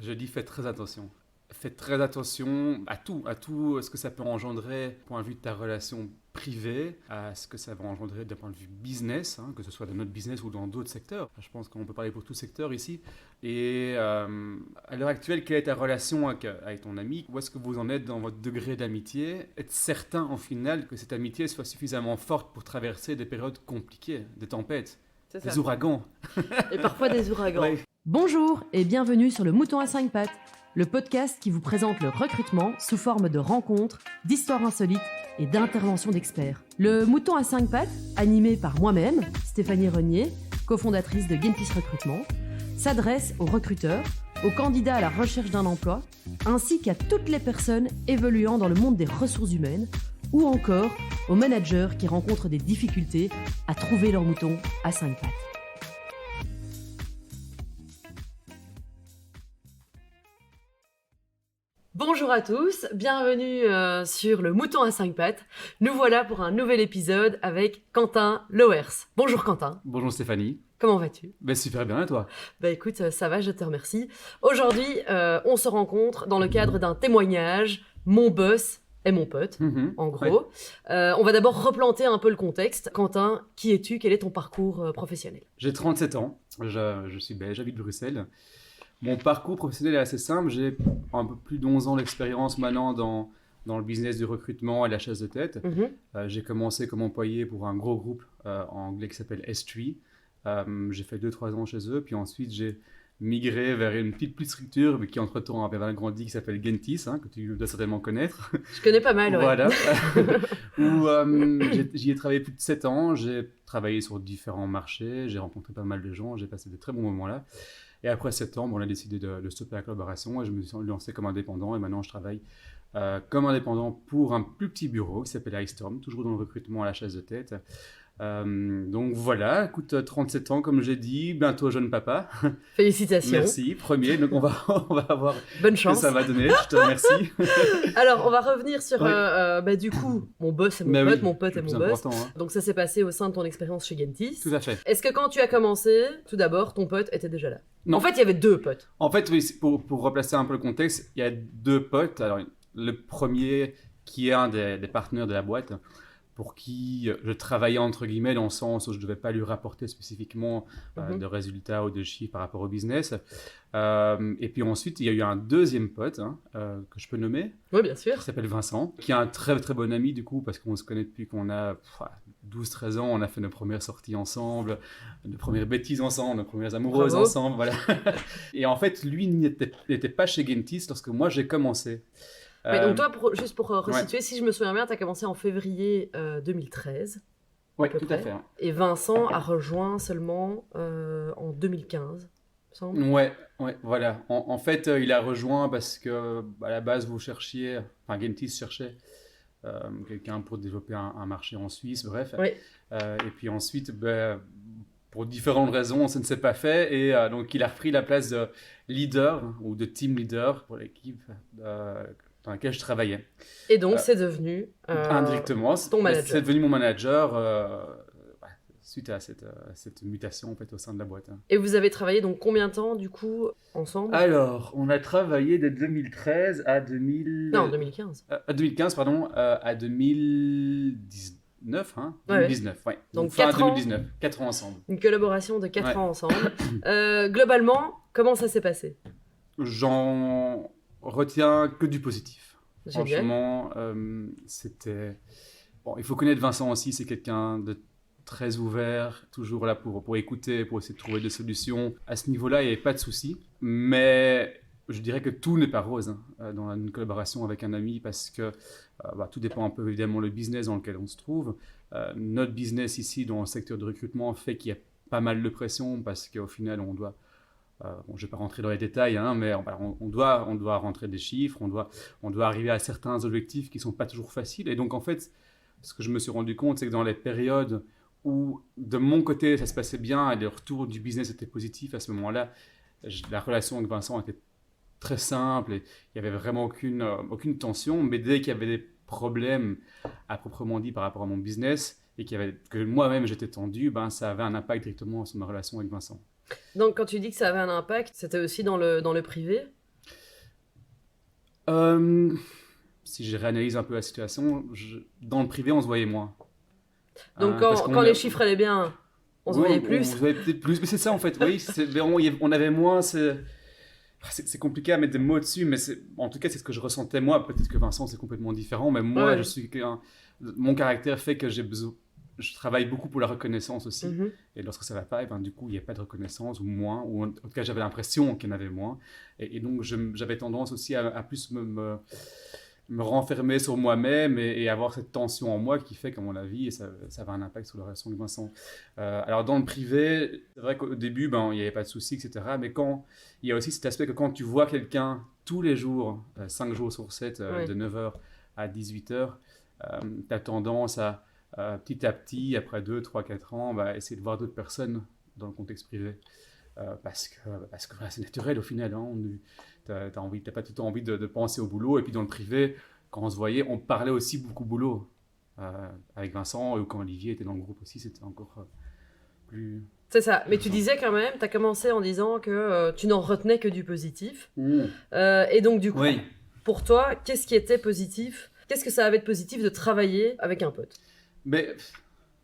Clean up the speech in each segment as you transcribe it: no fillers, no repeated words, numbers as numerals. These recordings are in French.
Je dis faites très attention. Faites très attention à tout ce que ça peut engendrer du point de vue de ta relation privée, à ce que ça va engendrer d'un point de vue business, que ce soit dans notre business ou dans d'autres secteurs. Je pense qu'on peut parler pour tout secteur ici. Et à l'heure actuelle, quelle est ta relation avec ton ami? Où est-ce que vous en êtes dans votre degré d'amitié? Être certain, en final, que cette amitié soit suffisamment forte pour traverser des périodes compliquées, des tempêtes, des ouragans. Et parfois des ouragans. Ouais. Bonjour et bienvenue sur le Mouton à 5 pattes, le podcast qui vous présente le recrutement sous forme de rencontres, d'histoires insolites et d'interventions d'experts. Le Mouton à 5 pattes, animé par moi-même, Stéphanie Renier, cofondatrice de Gentis Recrutement, s'adresse aux recruteurs, aux candidats à la recherche d'un emploi, ainsi qu'à toutes les personnes évoluant dans le monde des ressources humaines, ou encore aux managers qui rencontrent des difficultés à trouver leur mouton à 5 pattes. Bonjour à tous, bienvenue sur le Mouton à 5 pattes. Nous voilà pour un nouvel épisode avec Quentin Lowers. Bonjour Quentin. Bonjour Stéphanie. Comment vas-tu ? Super bien, et toi? Écoute, ça va, je te remercie. Aujourd'hui, on se rencontre dans le cadre d'un témoignage. Mon boss est mon pote, en gros. Ouais. On va d'abord replanter un peu le contexte. Quentin, qui es-tu ? Quel est ton parcours professionnel ? J'ai 37 ans, je suis belge, j'habite Bruxelles. Mon parcours professionnel est assez simple. J'ai un peu plus d'11 ans d'expérience maintenant dans le business du recrutement et la chasse de tête. J'ai commencé comme employé pour un gros groupe anglais qui s'appelle S3. J'ai fait 2-3 ans chez eux. Puis ensuite, j'ai migré vers une petite structure mais qui entre-temps avait agrandi, qui s'appelle Gentis, que tu dois certainement connaître. Je connais pas mal, ouais. Voilà. Où j'y ai travaillé plus de 7 ans. J'ai travaillé sur différents marchés. J'ai rencontré pas mal de gens. J'ai passé de très bons moments là. Et après septembre, on a décidé de stopper la collaboration et je me suis lancé comme indépendant. Et maintenant, je travaille comme indépendant pour un plus petit bureau qui s'appelle iStorm, toujours dans le recrutement à la chasse de tête. Donc voilà, écoute, 37 ans, comme j'ai dit, bientôt jeune papa. Félicitations. Merci, premier. Donc on va avoir bonne chance. Que ça va donner, je te remercie. Alors, on va revenir sur, du coup, mon boss est mon pote, mon pote est mon boss. Donc ça s'est passé au sein de ton expérience chez Gentis. Tout à fait. Est-ce que quand tu as commencé, tout d'abord, ton pote était déjà là ? Non. En fait, il y avait 2 potes. En fait, oui, pour replacer un peu le contexte, il y a 2 potes. Alors, le premier qui est un des partenaires de la boîte, pour qui je travaillais entre guillemets dans le sens où je ne devais pas lui rapporter spécifiquement de résultats ou de chiffres par rapport au business. Et puis ensuite, il y a eu un deuxième pote que je peux nommer. Oui, bien sûr. Qui s'appelle Vincent, qui est un très très bon ami du coup, parce qu'on se connaît depuis qu'on a 12-13 ans. On a fait nos premières sorties ensemble, nos premières bêtises ensemble, nos premières amoureuses ensemble. Voilà. Et en fait, lui n'était pas chez Gentis lorsque moi j'ai commencé. Mais donc toi, juste pour resituer, si je me souviens bien, tu as commencé en février 2013. Oui, tout à fait. Et Vincent a rejoint seulement en 2015, il me semble. Ouais, voilà. En fait, il a rejoint parce que à la base, Gentis cherchait quelqu'un pour développer un marché en Suisse, bref. Oui. Et puis ensuite, pour différentes raisons, ça ne s'est pas fait. Et donc, il a repris la place de leader ou de team leader pour l'équipe dans laquelle je travaillais. Et donc, c'est devenu indirectement ton manager. C'est devenu mon manager suite à cette mutation en fait, au sein de la boîte. Et vous avez travaillé donc combien de temps, du coup, ensemble ? Alors, on a travaillé de 2013 à 2015. À 2015, pardon, à 2019, 2019, ouais. Donc fin 4 ans. 2019, 4 ans ensemble. Une collaboration de 4 ans ensemble. Globalement, comment ça s'est passé ? J'en retiens que du positif. Génial. Franchement, c'était... Bon, il faut connaître Vincent aussi, c'est quelqu'un de très ouvert, toujours là pour écouter, pour essayer de trouver des solutions. À ce niveau-là, il n'y avait pas de souci. Mais je dirais que tout n'est pas rose dans une collaboration avec un ami parce que tout dépend un peu évidemment le business dans lequel on se trouve. Notre business ici, dans le secteur de recrutement, fait qu'il y a pas mal de pression parce qu'au final, on doit... je ne vais pas rentrer dans les détails, mais on doit rentrer des chiffres, on doit arriver à certains objectifs qui ne sont pas toujours faciles. Et donc, en fait, ce que je me suis rendu compte, c'est que dans les périodes où, de mon côté, ça se passait bien et le retour du business était positif, à ce moment-là, la relation avec Vincent était très simple et il n'y avait vraiment aucune tension. Mais dès qu'il y avait des problèmes, à proprement dit, par rapport à mon business et que moi-même j'étais tendu, ça avait un impact directement sur ma relation avec Vincent. Donc, quand tu dis que ça avait un impact, c'était aussi dans le privé ? Si je réanalyse un peu la situation, dans le privé, on se voyait moins. Donc quand les chiffres allaient bien, on se voyait plus. On se voyait peut-être plus, mais c'est ça en fait. Oui, on avait moins. C'est compliqué à mettre des mots dessus, mais en tout cas, c'est ce que je ressentais moi. Peut-être que Vincent, c'est complètement différent, mais moi, mon caractère fait que je travaille beaucoup pour la reconnaissance aussi. Mm-hmm. Et lorsque ça ne va pas, du coup, il n'y a pas de reconnaissance ou moins, ou en tout cas, j'avais l'impression qu'il y en avait moins. Et donc, j'avais tendance aussi à plus me renfermer sur moi-même et avoir cette tension en moi qui fait qu'à mon avis, ça avait un impact sur la relation avec Vincent. Alors dans le privé, c'est vrai qu'au début, il n'y avait pas de soucis, etc. Mais il y a aussi cet aspect que quand tu vois quelqu'un tous les jours, 5 jours sur 7, de 9h à 18h, tu as tendance à petit à petit, après 2, 3, 4 ans, essayer de voir d'autres personnes dans le contexte privé. Parce que voilà, c'est naturel au final. T'as pas tout le temps envie de penser au boulot. Et puis dans le privé, quand on se voyait, on parlait aussi beaucoup boulot. Avec Vincent, ou quand Olivier était dans le groupe aussi, c'était encore plus... C'est ça. Mais tu disais quand même, tu as commencé en disant que tu n'en retenais que du positif. Et donc du coup, pour toi, qu'est-ce qui était positif ? Qu'est-ce que ça avait de positif de travailler avec un pote ? Mais...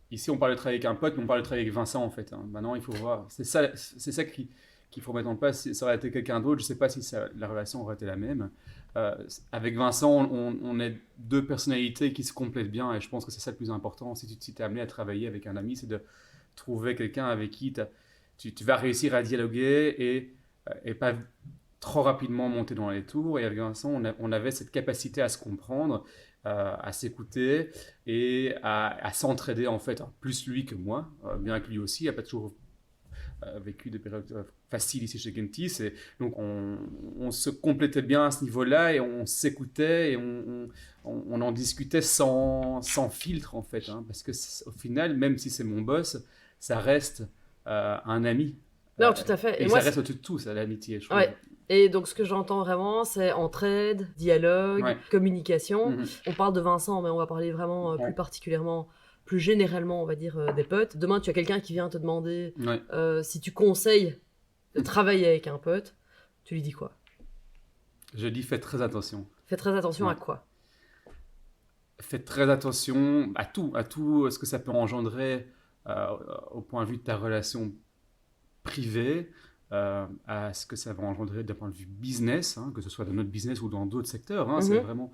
Ici, on parle de travailler avec un pote, mais on parle de travailler avec Vincent, en fait. Maintenant, il faut voir. C'est ça qu'il faut mettre en place. Si ça aurait été quelqu'un d'autre, je ne sais pas si la relation aurait été la même. Avec Vincent, on est 2 personnalités qui se complètent bien, et je pense que c'est ça le plus important. Si tu t'es amené à travailler avec un ami, c'est de trouver quelqu'un avec qui tu vas réussir à dialoguer et pas trop rapidement monter dans les tours. Et avec Vincent, on avait cette capacité à se comprendre, à s'écouter et à s'entraider en fait, plus lui que moi, bien que lui aussi n'a pas toujours vécu des périodes faciles ici chez Gentis, et donc on se complétait bien à ce niveau-là et on s'écoutait et on en discutait sans filtre en fait, parce que au final, même si c'est mon boss, ça reste un ami. Non, tout à fait. Et ça reste au-dessus de tout, ça, l'amitié, je trouve. Ouais. Et donc, ce que j'entends vraiment, c'est entraide, dialogue, communication. Mm-hmm. On parle de Vincent, mais on va parler vraiment plus particulièrement, plus généralement, on va dire, des potes. Demain, tu as quelqu'un qui vient te demander si tu conseilles de travailler avec un pote. Tu lui dis quoi ? Je dis fais très attention. Fais très attention à quoi ? Fais très attention à tout ce que ça peut engendrer au point de vue de ta relation privée, à ce que ça va engendrer d'un point de vue business, que ce soit dans notre business ou dans d'autres secteurs. C'est vraiment,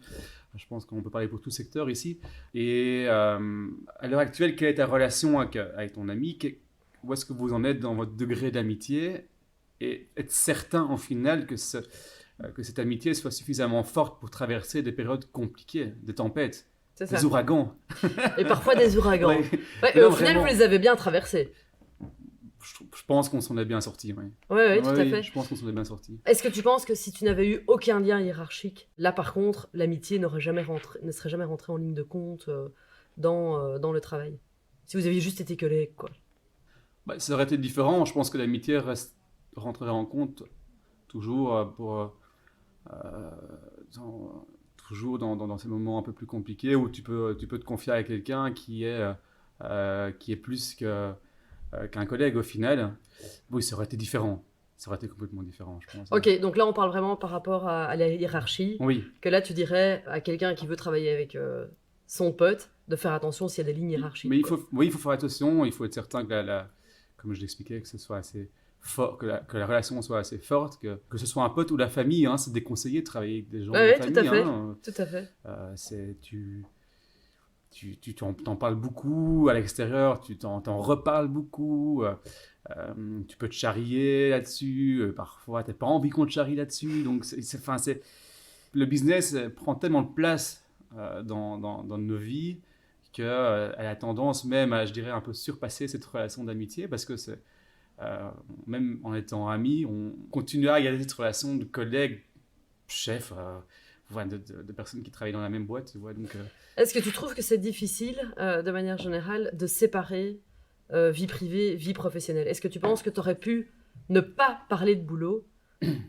je pense qu'on peut parler pour tout secteur ici. Et à l'heure actuelle, quelle est ta relation avec ton ami ? Où est-ce que vous en êtes dans votre degré d'amitié ? Et être certain, en final, que cette amitié soit suffisamment forte pour traverser des périodes compliquées, des tempêtes, des ouragans. Et parfois des ouragans. Au final, vous les avez bien traversés. Je pense qu'on s'en est bien sortis. Oui, tout à fait. Je pense qu'on s'en est bien sortis. Est-ce que tu penses que si tu n'avais eu aucun lien hiérarchique, là par contre, l'amitié ne serait jamais rentrée en ligne de compte dans le travail ? Si vous aviez juste été collègues, quoi. Ça aurait été différent. Je pense que l'amitié rentrerait en compte toujours toujours dans ces moments un peu plus compliqués où tu peux te confier à quelqu'un qui est plus qu'un collègue au final. Oui, ça aurait été différent. Ça aurait été complètement différent, je pense. Ok, donc là, on parle vraiment par rapport à la hiérarchie. Oui. Que là, tu dirais à quelqu'un qui veut travailler avec son pote de faire attention s'il y a des lignes hiérarchiques. Mais il faut faire attention. Il faut être certain que, comme je l'expliquais, que ce soit assez fort, que la relation soit assez forte, que ce soit un pote ou la famille. C'est déconseillé de travailler avec des gens de famille. Tout à fait. Tu t'en parles beaucoup à l'extérieur, tu t'en reparles beaucoup, tu peux te charrier là-dessus, parfois tu n'as pas envie qu'on te charrie là-dessus, donc le business prend tellement de place dans nos vies qu'elle a tendance même à, je dirais, un peu surpasser cette relation d'amitié, parce que même en étant amis, on continue à garder cette relation de collègue, chef, de personnes qui travaillent dans la même boîte. Donc, Est-ce que tu trouves que c'est difficile, de manière générale, de séparer vie privée, vie professionnelle ? Est-ce que tu penses que tu aurais pu ne pas parler de boulot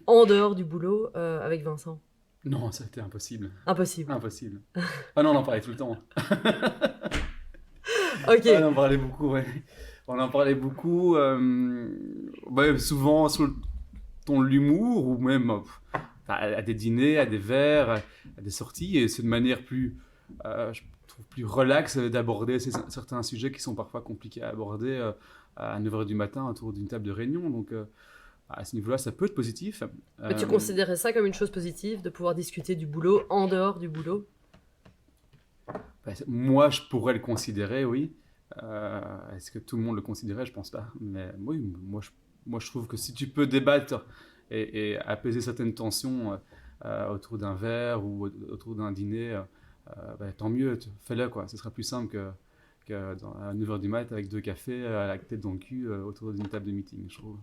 en dehors du boulot avec Vincent ? Non, ça a été impossible. Impossible. Ah non, on en parlait tout le temps. Ok. On en parlait beaucoup, ouais. On en parlait beaucoup, souvent sur le ton de l'humour, ou même à des dîners, à des verres, à des sorties, et c'est de manière plus, je trouve plus relaxe d'aborder certains sujets qui sont parfois compliqués à aborder à 9h du matin autour d'une table de réunion. Donc à ce niveau-là, ça peut être positif. Mais tu considérais ça comme une chose positive, de pouvoir discuter du boulot en dehors du boulot? Moi, je pourrais le considérer, oui. Est-ce que tout le monde le considérait? Je pense pas. Mais oui, moi, je trouve que si tu peux débattre et apaiser certaines tensions autour d'un verre ou autour d'un dîner, tant mieux, fais-le, quoi. Ce sera plus simple que à 9h du mat avec 2 cafés à la tête dans le cul autour d'une table de meeting, je trouve.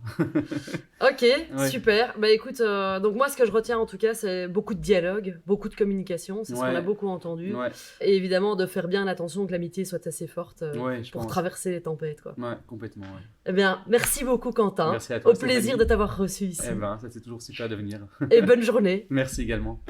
Ok, ouais. Super. Bah écoute, donc moi ce que je retiens en tout cas, c'est beaucoup de dialogue, beaucoup de communication, c'est ce qu'on a beaucoup entendu. Ouais. Et évidemment de faire bien attention que l'amitié soit assez forte pour traverser les tempêtes, quoi. Ouais, complètement, ouais. Eh bien, merci beaucoup Quentin. Merci à toi, au plaisir de t'avoir reçu ici. Eh ben, ça c'est toujours super de venir. Et bonne journée. Merci également.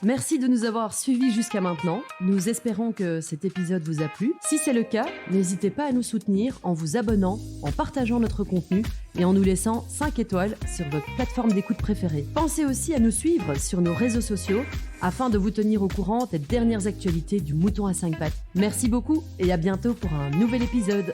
Merci de nous avoir suivis jusqu'à maintenant. Nous espérons que cet épisode vous a plu. Si c'est le cas, n'hésitez pas à nous soutenir en vous abonnant, en partageant notre contenu et en nous laissant 5 étoiles sur votre plateforme d'écoute préférée. Pensez aussi à nous suivre sur nos réseaux sociaux afin de vous tenir au courant des dernières actualités du Mouton à 5 pattes. Merci beaucoup et à bientôt pour un nouvel épisode.